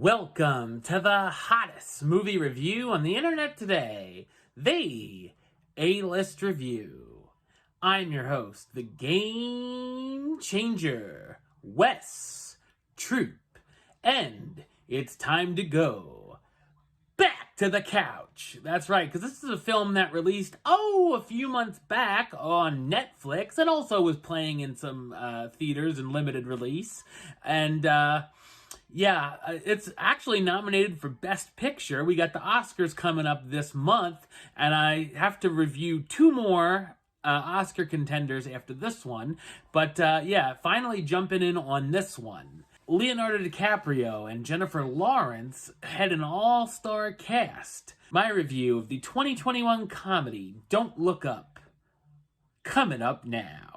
Welcome to the hottest movie review on the internet today, the A-List Review. I'm your host, the Game Changer, Wes Troop, and it's time to go back to the couch. That's right, because this is a film that released, a few months back on Netflix, and also was playing in some theaters in limited release, and it's actually nominated for Best Picture. We got the Oscars coming up this month, and I have to review two more Oscar contenders after this one. But finally jumping in on this one. Leonardo DiCaprio and Jennifer Lawrence had an all-star cast. My review of the 2021 comedy Don't Look Up, coming up now.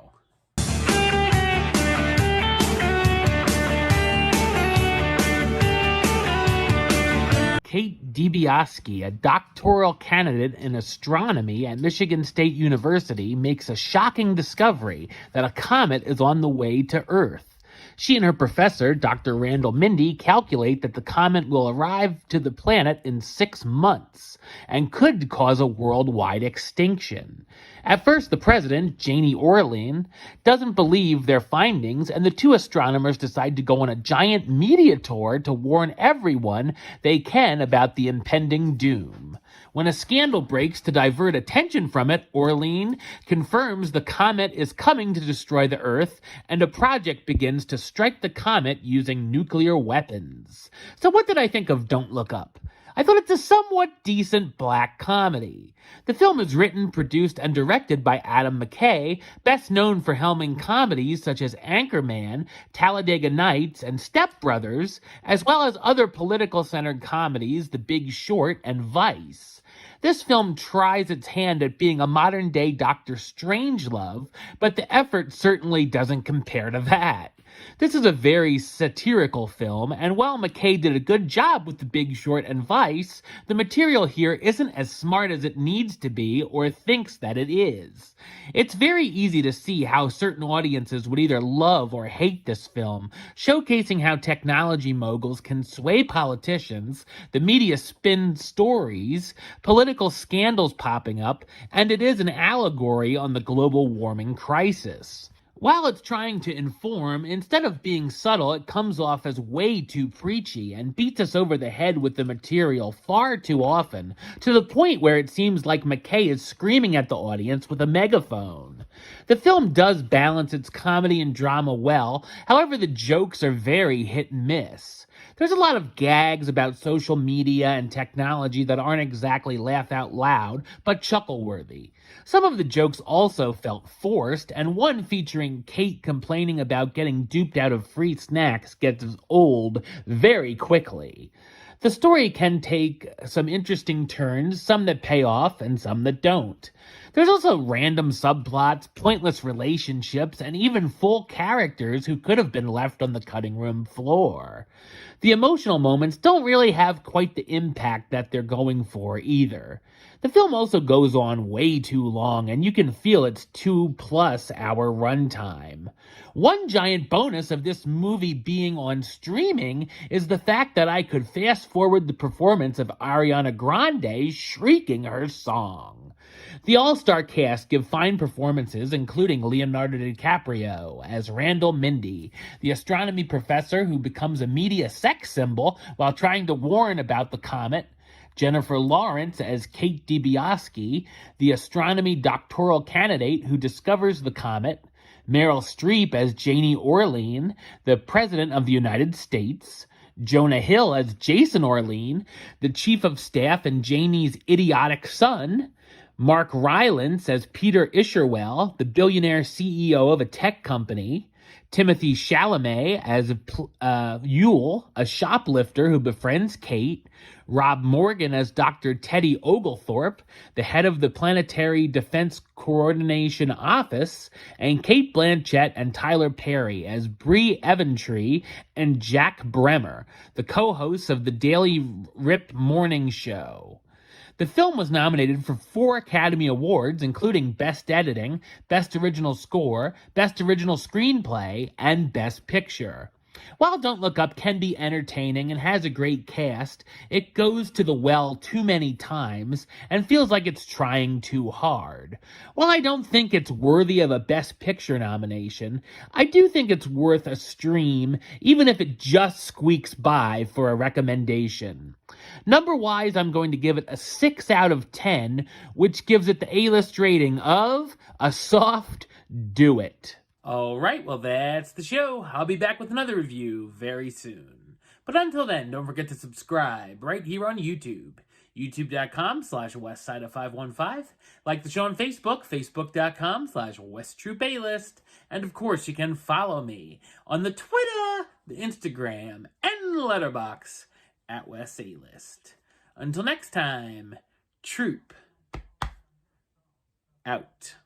Kate DiBiase, a doctoral candidate in astronomy at Michigan State University, makes a shocking discovery that a comet is on the way to Earth. She and her professor, Dr. Randall Mindy, calculate that the comet will arrive to the planet in 6 months and could cause a worldwide extinction. At first, the president, Janie Orlean, doesn't believe their findings, and the two astronomers decide to go on a giant media tour to warn everyone they can about the impending doom. When a scandal breaks to divert attention from it, Orlean confirms the comet is coming to destroy the Earth, and a project begins to strike the comet using nuclear weapons. So what did I think of Don't Look Up? I thought it's a somewhat decent black comedy. The film is written, produced, and directed by Adam McKay, best known for helming comedies such as Anchorman, Talladega Nights, and Step Brothers, as well as other political-centered comedies, The Big Short and Vice. This film tries its hand at being a modern-day Dr. Strangelove, but the effort certainly doesn't compare to that. This is a very satirical film, and while McKay did a good job with The Big Short and Vice, the material here isn't as smart as it needs to be or thinks that it is. It's very easy to see how certain audiences would either love or hate this film, showcasing how technology moguls can sway politicians, the media spin stories, political scandals popping up, and it is an allegory on the global warming crisis. While it's trying to inform, instead of being subtle, it comes off as way too preachy and beats us over the head with the material far too often, to the point where it seems like McKay is screaming at the audience with a megaphone. The film does balance its comedy and drama well, however the jokes are very hit and miss. There's a lot of gags about social media and technology that aren't exactly laugh out loud, but chuckle-worthy. Some of the jokes also felt forced, and one featuring Kate complaining about getting duped out of free snacks gets old very quickly. The story can take some interesting turns, some that pay off and some that don't. There's also random subplots, pointless relationships, and even full characters who could have been left on the cutting room floor. The emotional moments don't really have quite the impact that they're going for either. The film also goes on way too long, and you can feel its 2+ hour runtime. One giant bonus of this movie being on streaming is the fact that I could fast forward the performance of Ariana Grande shrieking her song. The all-star cast give fine performances, including Leonardo DiCaprio as Randall Mindy, the astronomy professor who becomes a media sex symbol while trying to warn about the comet, Jennifer Lawrence as Kate DiBiase, the astronomy doctoral candidate who discovers the comet, Meryl Streep as Janie Orlean, the President of the United States, Jonah Hill as Jason Orlean, the Chief of Staff and Janie's idiotic son, Mark Rylance as Peter Isherwell, the billionaire CEO of a tech company, Timothy Chalamet as Yule, a shoplifter who befriends Kate, Rob Morgan as Dr. Teddy Oglethorpe, the head of the Planetary Defense Coordination Office, and Kate Blanchett and Tyler Perry as Bree Eventry and Jack Bremer, the co-hosts of the Daily Rip Morning Show. The film was nominated for 4 Academy Awards, including Best Editing, Best Original Score, Best Original Screenplay, and Best Picture. While Don't Look Up can be entertaining and has a great cast, it goes to the well too many times and feels like it's trying too hard. While I don't think it's worthy of a Best Picture nomination, I do think it's worth a stream, even if it just squeaks by for a recommendation. Number-wise, I'm going to give it a 6 out of 10, which gives it the A-list rating of a soft do it. All right, well, that's the show. I'll be back with another review very soon. But until then, don't forget to subscribe right here on YouTube. YouTube.com/WestsideOf515. Like the show on Facebook, Facebook.com/WestTroupeAlist. And of course, you can follow me on the Twitter, the Instagram, and the Letterboxd at WestAlist. Until next time, Troop out.